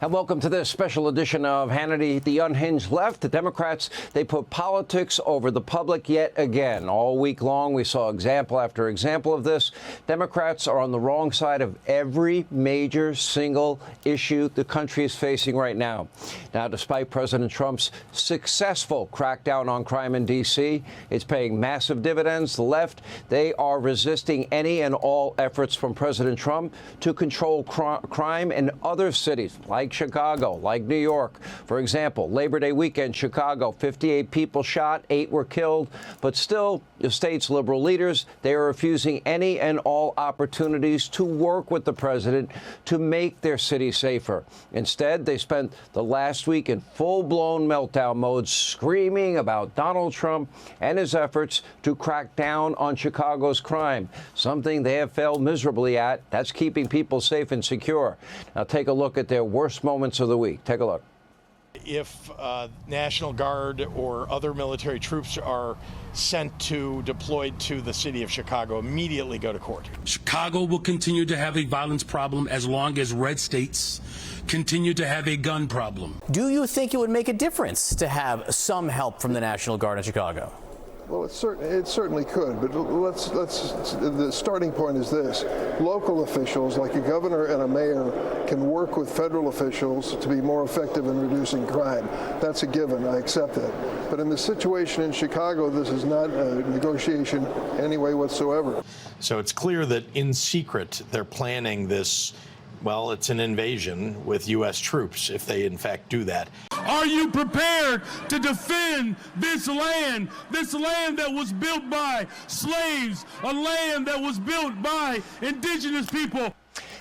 And welcome to this special edition of Hannity, the Unhinged Left. The Democrats, they put politics over the public yet again. All week long, we saw example after example of this. Democrats are on the wrong side of every major single issue the country is facing right now. Now, despite President Trump's successful crackdown on crime in D.C., it's paying massive dividends. The left, they are resisting any and all efforts from President Trump to control crime in other cities like Chicago, like New York. For example, Labor Day weekend, Chicago, 58 people shot, 8 were killed. But still, the state's liberal leaders, they are refusing any and all opportunities to work with the president to make their city safer. Instead, they spent the last week in full-blown meltdown mode, screaming about Donald Trump and his efforts to crack down on Chicago's crime, something they have failed miserably at. That's keeping people safe and secure. Now, take a look at their worst moments of the week. Take a look. If National Guard or other military troops are deployed to the city of Chicago, immediately go to court. Chicago will continue to have a violence problem as long as red states continue to have a gun problem. Do you think it would make a difference to have some help from the National Guard in Chicago? Well, it certainly could, but the starting point is this. Local officials, like a governor and a mayor, can work with federal officials to be more effective in reducing crime. That's a given. I accept that. But in the situation in Chicago, this is not a negotiation any way whatsoever. So it's clear that in secret, they're planning this. Well, it's an invasion with U.S. troops if they, in fact, do that. Are you prepared to defend this land that was built by slaves, a land that was built by indigenous people?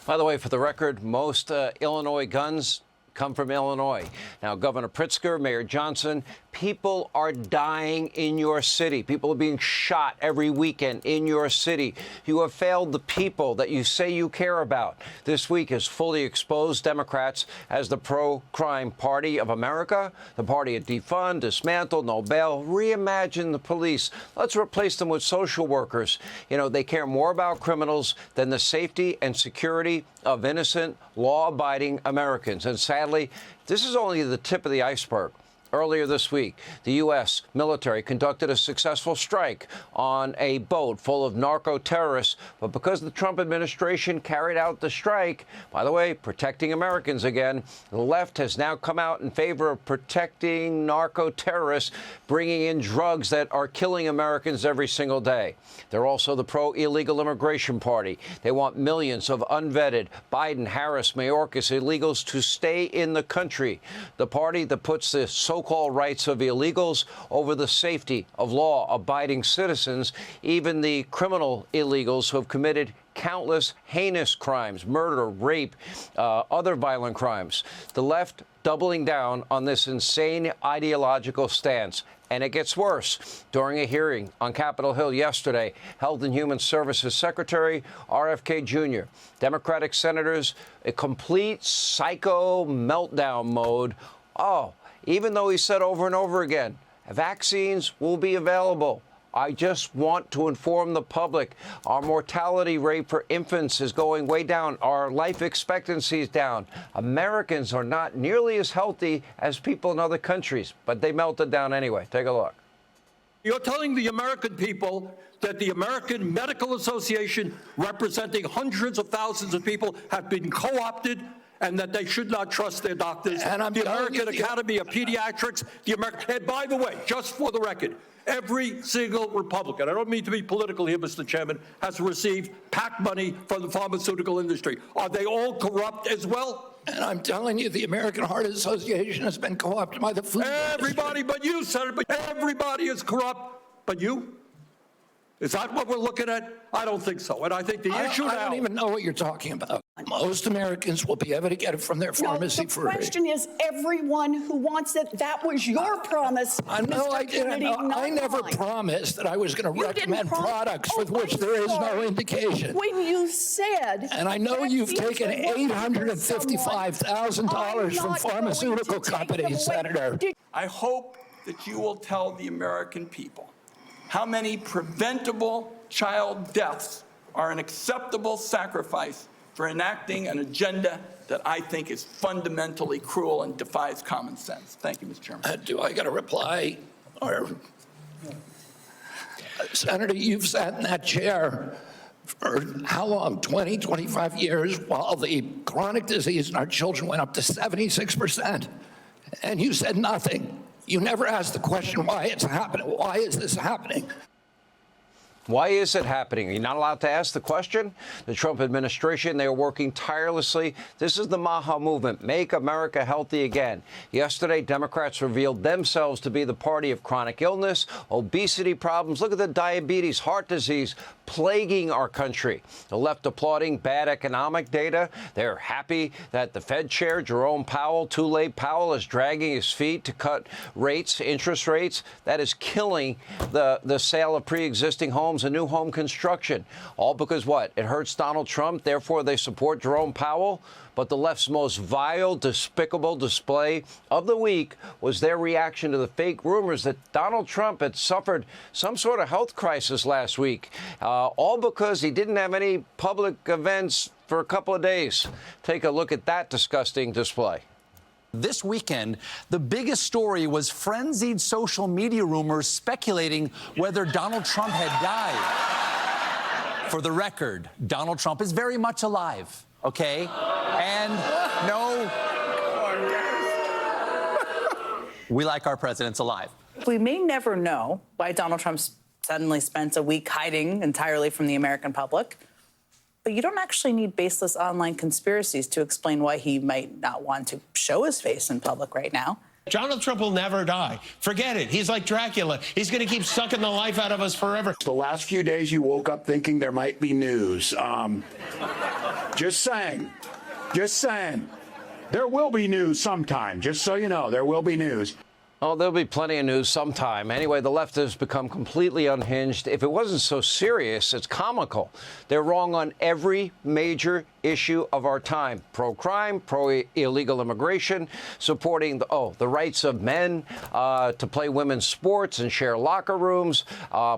By the way, for the record, most Illinois guns come from Illinois. Now, Governor Pritzker, Mayor Johnson, people are dying in your city. People are being shot every weekend in your city. You have failed the people that you say you care about. This week has fully exposed Democrats as the pro-crime party of America, the party of defund, dismantle, no bail, reimagine the police. Let's replace them with social workers. You know, they care more about criminals than the safety and security of innocent, law-abiding Americans. And sadly, this is only the tip of the iceberg. Earlier this week, the U.S. military conducted a successful strike on a boat full of narco-terrorists. But because the Trump administration carried out the strike, by the way, protecting Americans again, the left has now come out in favor of protecting narco-terrorists, bringing in drugs that are killing Americans every single day. They're also the pro-illegal immigration party. They want millions of unvetted Biden, Harris, Mayorkas illegals to stay in the country. The party that puts the so-called rights of illegals over the safety of law-abiding citizens, even the criminal illegals who have committed countless heinous crimes, murder, rape, other violent crimes. The left doubling down on this insane ideological stance. And it gets worse. During a hearing on Capitol Hill yesterday, Health and Human Services Secretary RFK Jr., Democratic senators, a complete psycho meltdown mode. Even though he said over and over again, vaccines will be available. I just want to inform the public. Our mortality rate for infants is going way down. Our life expectancy is down. Americans are not nearly as healthy as people in other countries, but they melted down anyway. Take a look. You're telling the American people that the American Medical Association, representing hundreds of thousands of people, have been co-opted and that they should not trust their doctors. And the American Academy of Pediatrics, and by the way, just for the record, every single Republican, I don't mean to be political here, Mr. Chairman, has received PAC money from the pharmaceutical industry. Are they all corrupt as well? And I'm telling you, the American Heart Association has been co-opted by the food Everybody industry. but you, Senator. Everybody is corrupt but you. Is that what we're looking at? I don't think so. And I think the issue now... I don't even know what you're talking about. Most Americans will be able to get it from their pharmacy for free. The question is everyone who wants it. That was your promise. I know I didn't. I never promised that I was going to recommend products for which there is no indication. When you said... And I know you've taken $855,000 from pharmaceutical companies, Senator. I hope that you will tell the American people how many preventable child deaths are an acceptable sacrifice for enacting an agenda that I think is fundamentally cruel and defies common sense. Thank you, Mr. Chairman. Do I got a reply? Or, Senator, you've sat in that chair for how long? 20, 25 years, while the chronic disease in our children went up to 76%. And you said nothing. You never asked the question why it's happening. Why is this happening? Why is it happening? Are you not allowed to ask the question? The Trump administration, they are working tirelessly. This is the MAHA movement, Make America Healthy Again. Yesterday, Democrats revealed themselves to be the party of chronic illness, obesity problems. Look at the diabetes, heart disease plaguing our country. The left applauding bad economic data. They're happy that the Fed chair, Jerome Powell, too late, Powell is dragging his feet to cut rates, interest rates. That is killing the sale of pre-existing homes and new home construction. All because what? It hurts Donald Trump, therefore they support Jerome Powell. But the left's most vile, despicable display of the week was their reaction to the fake rumors that Donald Trump had suffered some sort of health crisis last week, all because he didn't have any public events for a couple of days. Take a look at that disgusting display. This weekend, the biggest story was frenzied social media rumors speculating whether Donald Trump had died. For the record, Donald Trump is very much alive, okay? And no, we like our presidents alive. We may never know why Donald Trump suddenly spent a week hiding entirely from the American public. But you don't actually need baseless online conspiracies to explain why he might not want to show his face in public right now. Donald Trump will never die. Forget it. He's like Dracula. He's going to keep sucking the life out of us forever. The last few days you woke up thinking there might be news. Just saying. Just saying. There will be news sometime. Just so you know, there will be news. Oh, there'll be plenty of news sometime. Anyway, the left has become completely unhinged. If it wasn't so serious, it's comical. They're wrong on every major issue of our time. Pro-crime, pro-illegal immigration, supporting the rights of men to play women's sports and share locker rooms,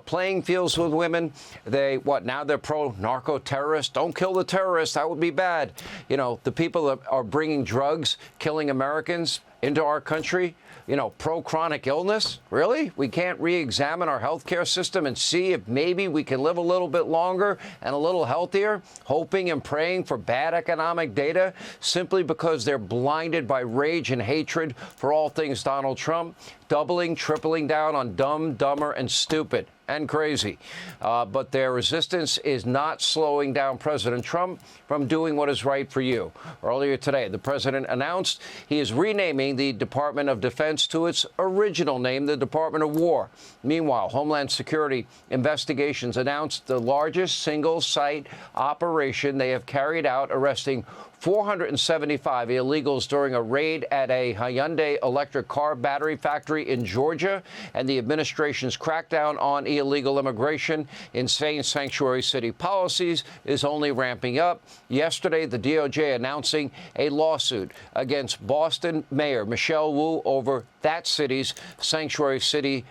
playing fields with women. Now they're pro-narco-terrorists. Don't kill the terrorists. That would be bad. You know, the people that are bringing drugs, killing Americans into our country, pro-chronic illness? Really? We can't re-examine our healthcare system and see if maybe we can live a little bit longer and a little healthier, hoping and praying for bad economic data simply because they're blinded by rage and hatred for all things Donald Trump, doubling, tripling down on dumb, dumber, and stupid and crazy. But their resistance is not slowing down President Trump from doing what is right for you. Earlier today, the president announced he is renaming the Department of Defense to its original name, the Department of War. Meanwhile, Homeland Security investigations announced the largest single-site operation they have carried out, arresting 475 illegals during a raid at a Hyundai electric car battery factory in Georgia, and the administration's crackdown on illegal immigration, insane sanctuary city policies is only ramping up. Yesterday, the DOJ announcing a lawsuit against Boston Mayor Michelle Wu over that city's sanctuary city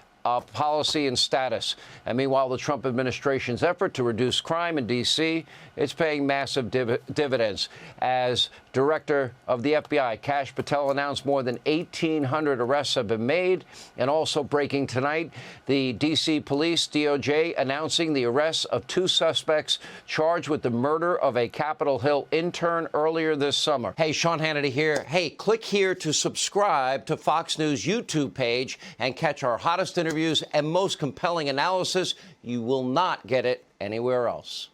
policy and status. And meanwhile, the Trump administration's effort to reduce crime in D.C., it's paying massive dividends. As director of the FBI, Kash Patel, announced more than 1,800 arrests have been made. And also breaking tonight, the D.C. police, DOJ, announcing the arrests of 2 suspects charged with the murder of a Capitol Hill intern earlier this summer. Hey, Sean Hannity here. Hey, click here to subscribe to Fox News YouTube page and catch our hottest interviews and most compelling analysis. You will not get it anywhere else.